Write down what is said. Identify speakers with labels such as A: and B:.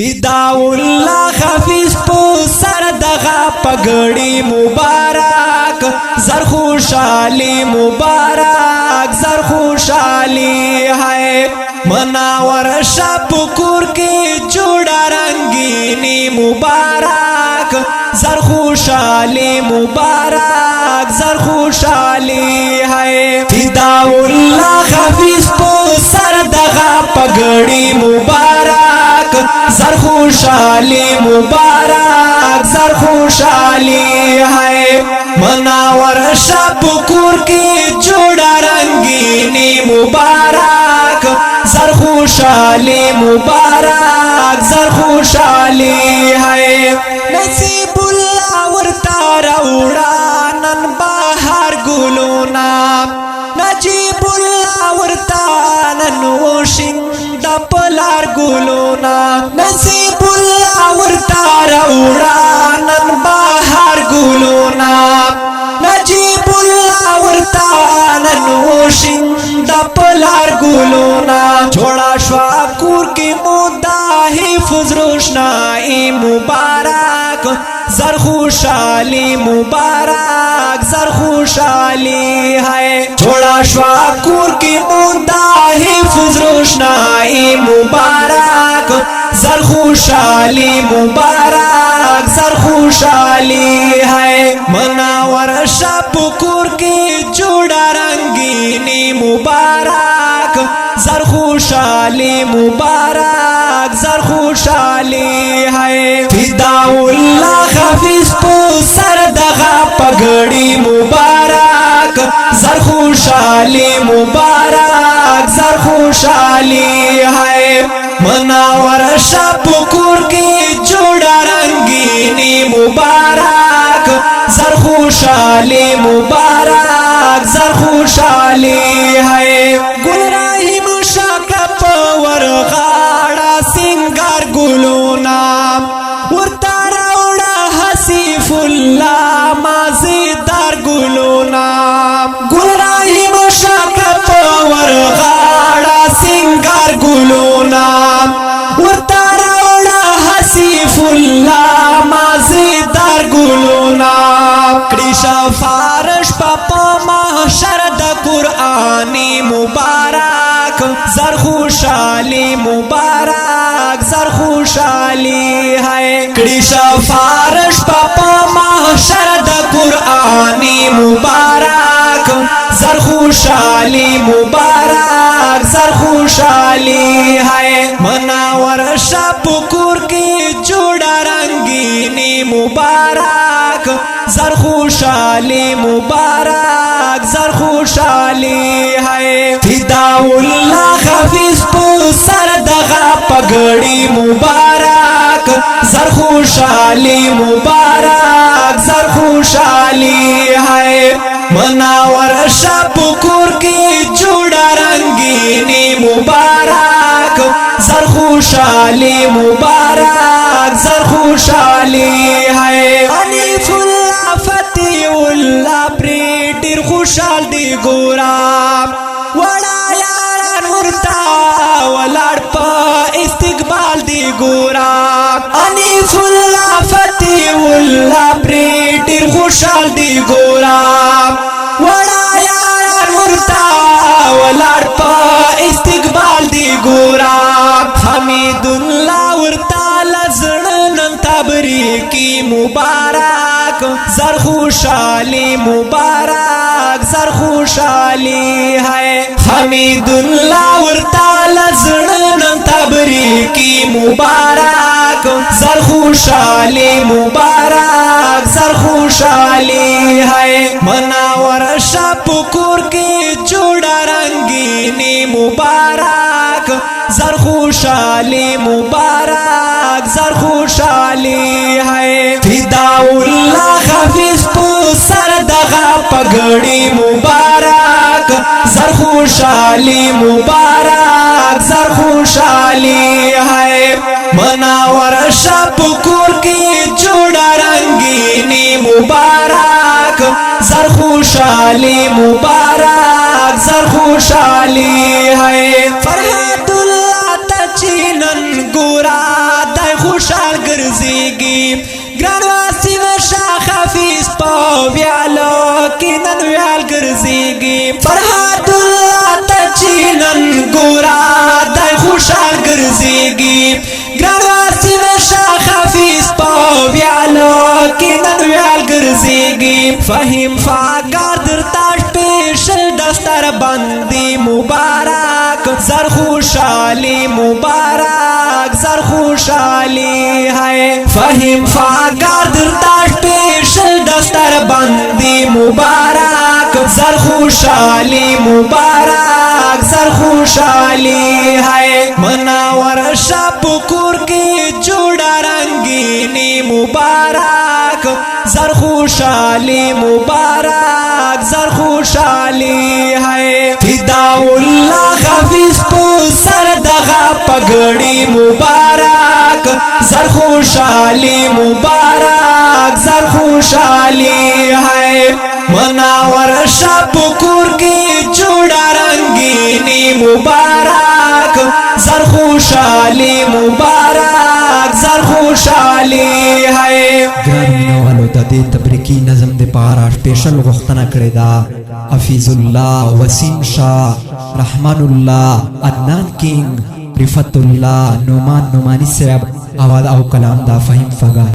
A: फिदाउल्लाह हाफिज पो सर दगा पगड़ी मुबारक जर खुशाली मुबारक जर खुशाली है मनावर शाहपुकुर की जोड़ा रंगीनी मुबारक जर खुशाली मुबारक जर खुशाली है फिदाउल्लाह हाफिज पो सर दगा पगड़ी मुबारक जर खुशाली मुबारक जर खुशाली है मनावर शाहपुकुर की जोड़ा रंगीनी मुबारक जर खुशाली मुबारक जर खुशाली है नसीबुल्लाह वरतारा उड़ानन बाहर गुलूना नजीबुल्लाह वरतानन वशिंदा पलार गुलूना नसीबुल्लाह वरतारा उड़ानन बाहर गुलूना नजीबुल्लाह वरतानन वशिंदा पलार गुलूना छोड़ा शाहपुकुर की मुद्दा हिफ्ज़ रोशनाई मुबारक जर खुशाली मुबारक जर खुशाली है छोड़ा शाहपुकुर की मुद्दा हिफ्ज़ रोशनाई मुबारक जर खुशाली मुबारक जर खुशाली है मनावर शाहपुकुर की जोड़ा रंगीनी मुबारक जर खुशाली मुबारक जर खुशाली है फिदाउल्लाह हाफिज पो सर दगा पगड़ी मुबारक जर खुशाली मुबारक जर खुशाली है मनावर शाहपुकुर की जोड़ा रंगीनी मुबारक जर खुशाली मुबारक जर खुशाली है गुलराहिम शाका पवर गाड़ा सिंगार गुलूना उतारा उड़ा हसीफुल्लाह मजेदार गुलूना गुलराहिम शाका पवर गाड़ा सिंगार गुलूना उतारा उड़ा हसीफुल्लाह मजेदार गुलूना कृषा फारश पापा महशर द कुरानी मुबारक जर खुशाली मुबारक जर खुशाली है कृषा फारश पापा महशर द कुरानी मुबारक जर खुशाली मुबारक जर खुशाली है मनावर शाहपुकुर की जोड़ा रंगीनी मुबारक जर खुशाली मुबारक जर खुशाली है फिदाउल्लाह हाफिज पो सर दगा पगड़ी मुबारक जर खुशाली मुबारक जर खुशाली है मनावर शाहपुकुर की जोड़ा रंगीनी मुबारक जर खुशाली मुबारक जर खुशाली है अनीफुल्लाह फतीउल्लाह प्रीतिर खुशाल दी गोरा वड़ा यार मुर्ता वलाड़ पा इस्तिकबाल दी गोरा अनीफुल्लाह फतीउल्लाह प्रीतिर खुशाल दी गोरा वड़ा यार मुर्ता वलाड़ पा इस्तिकबाल दी गोरा हमीदुल्लाह वरता लजन तबरी की मुबारक जर खुशाली मुबारक जर खुशाली है हमीदुल्लाह वरता लजन तबरी की मुबारक जर खुशाली मुबारक जर खुशाली है मनावर शाहपुकुर की जोड़ा रंगीनी मुबारक जर खुशाली मुबारक जर खुशाली है फिदाउल्लाह हाफिज पो सर दगा पगड़ी मुबारक जर खुशाली मुबारक जर खुशाली है मनावर शाहपुकुर की जोड़ा रंगीनी मुबारक जर खुशाली मुबारक जर खुशाली है फरहादुल्लाह तचीनन गुरा ګرځيږي ګرانواسي شاخ حفیظ په ویالو کې نن ویال ګرځيږي فرحات الله ته چې نن ګورا دای خوشحال ګرځيږي ګرانواسي شاخ حفیظ په ویالو کې نن ویال ګرځيږي فهیم فاګار درتا سپیشل دستر بندی مبارک زر خوشحالی مبارک زر خوشحالی ہے فہیم فاگر درتا سپیشل دستر بندی مبارک زر خوشحالی مبارک زر خوشحالی ہے مناور شب کور کی جوڑا رنگینی مبارک زر خوشحالی مبارک زر خوشحالی ہے فدا اللہ حفیظ پو سر دغا پگڑی مبارک زر خوشحالی مبارک زر خوشحالی ہے مناور شب کور کی جوڑا رنگینی مبارک زر خوشحالی مبارک زر خوشحالی ہے
B: گرانو والو د دې تبریکی نظم د پارا سپیشل غوښتنه کړې ده حفیظ الله وسیم شاه رحمان الله عدنان کینگ رفت الله نومان نومانی صاحب آواز او کلام دا فهیم فغان